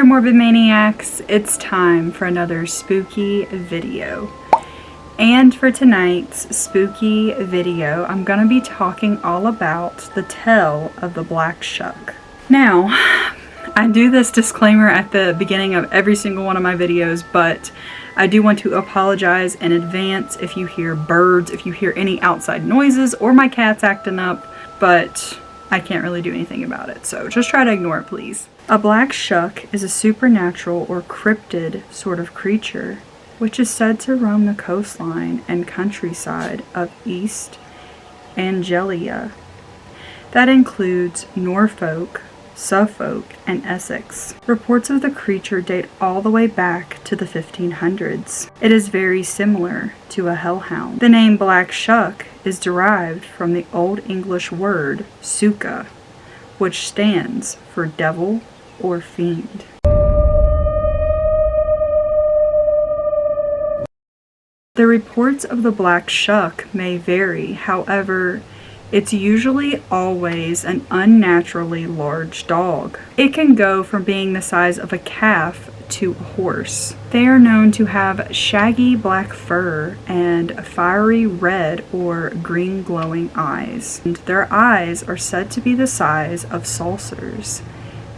there, Morbid Maniacs. It's time for another spooky video. And for tonight's spooky video, I'm going to be talking all about the tale of the Black Shuck. Now, I do this disclaimer at the beginning of every single one of my videos, but I do want to apologize in advance if you hear birds, if you hear any outside noises, or my cat's acting up, but I can't really do anything about it, so just try to ignore it, please. A Black Shuck is a supernatural or cryptid sort of creature, which is said to roam the coastline and countryside of East Anglia. That includes Norfolk, Suffolk, and Essex. Reports of the creature date all the way back to the 1500s. It is very similar to a hellhound. The name Black Shuck is derived from the Old English word suka, which stands for devil or fiend. The reports of the Black Shuck may vary, however, it's usually always an unnaturally large dog. It can go from being the size of a calf to a horse. They are known to have shaggy black fur and fiery red or green glowing eyes. And their eyes are said to be the size of saucers,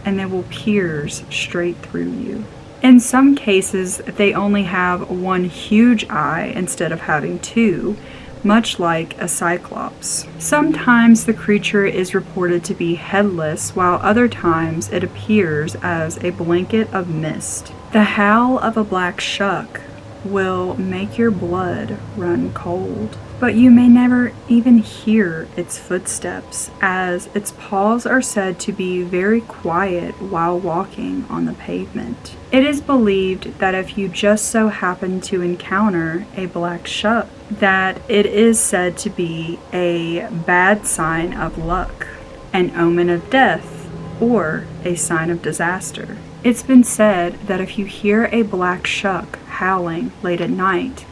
and they will pierce straight through you. In some cases, they only have one huge eye instead of having two, much like a cyclops. Sometimes the creature is reported to be headless, while other times it appears as a blanket of mist. The howl of a Black Shuck will make your blood run cold, but you may never even hear its footsteps, as its paws are said to be very quiet while walking on the pavement. It is believed that if you just so happen to encounter a Black Shuck, that it is said to be a bad sign of luck, an omen of death, or a sign of disaster. It's been said that if you hear a Black Shuck howling late at night,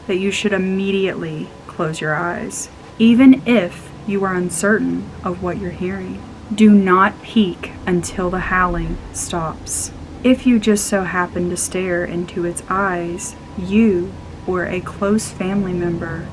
that you should immediately close your eyes, even if you are uncertain of what you're hearing. Do not peek until the howling stops. If you just so happen to stare into its eyes, you or a close family member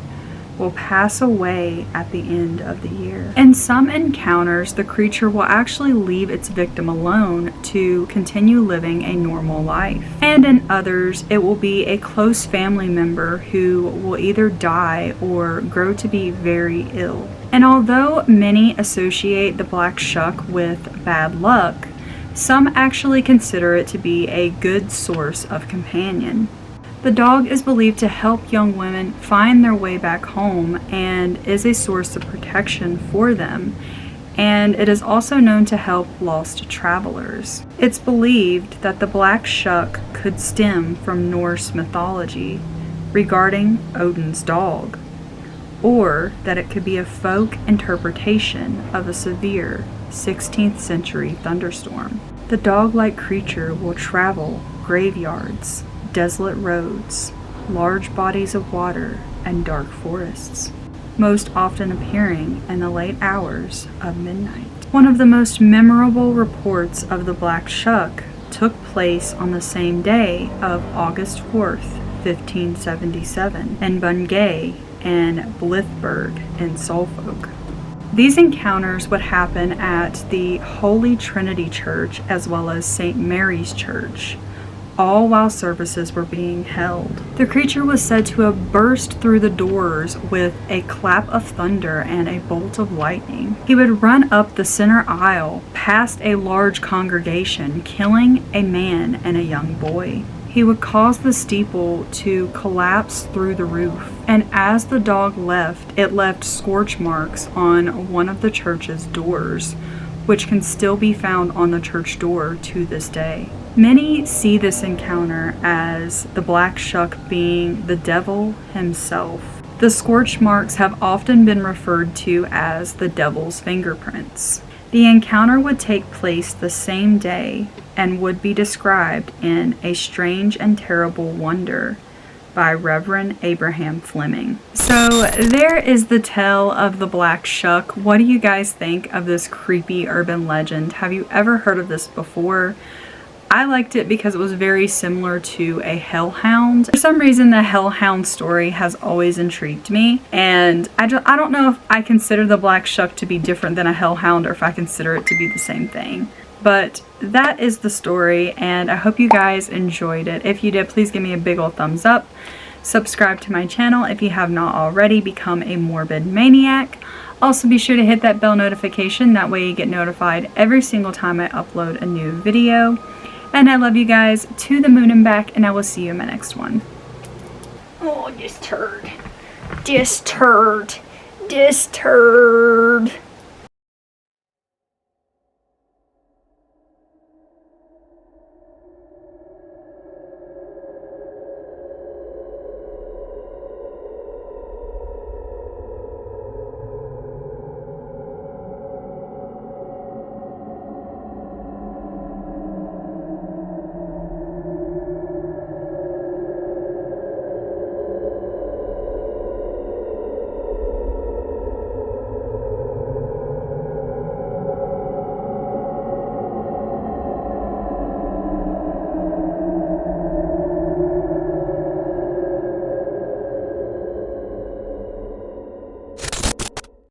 will pass away at the end of the year. In some encounters, the creature will actually leave its victim alone to continue living a normal life. And in others, it will be a close family member who will either die or grow to be very ill. And although many associate the Black Shuck with bad luck, some actually consider it to be a good source of companion. The dog is believed to help young women find their way back home and is a source of protection for them, and it is also known to help lost travelers. It's believed that the Black Shuck could stem from Norse mythology regarding Odin's dog, or that it could be a folk interpretation of a severe 16th century thunderstorm. The dog-like creature will travel graveyards, desolate roads, large bodies of water, and dark forests, most often appearing in the late hours of midnight. One of the most memorable reports of the Black Shuck took place on the same day of August 4th, 1577, in Bungay and Blithburg in Suffolk. These encounters would happen at the Holy Trinity Church as well as St. Mary's Church, all while services were being held. The creature was said to have burst through the doors with a clap of thunder and a bolt of lightning. He would run up the center aisle past a large congregation, killing a man and a young boy. He would cause the steeple to collapse through the roof, and as the dog left, it left scorch marks on one of the church's doors, which can still be found on the church door to this day. Many see this encounter as the Black Shuck being the devil himself. The scorch marks have often been referred to as the devil's fingerprints. The encounter would take place the same day and would be described in A Strange and Terrible Wonder by Reverend Abraham Fleming. So there is the tale of the Black Shuck. What do you guys think of this creepy urban legend? Have you ever heard of this before? I liked it because it was very similar to a hellhound. For some reason, the hellhound story has always intrigued me, and I don't know if I consider the Black Shuck to be different than a hellhound or if I consider it to be the same thing. But that is the story, and I hope you guys enjoyed it. If you did, please give me a big old thumbs up. Subscribe to my channel if you have not already. Become a morbid maniac. Also, be sure to hit that bell notification. That way you get notified every single time I upload a new video. And I love you guys to the moon and back, and I will see you in my next one. Oh, this turd. This turd. This turd.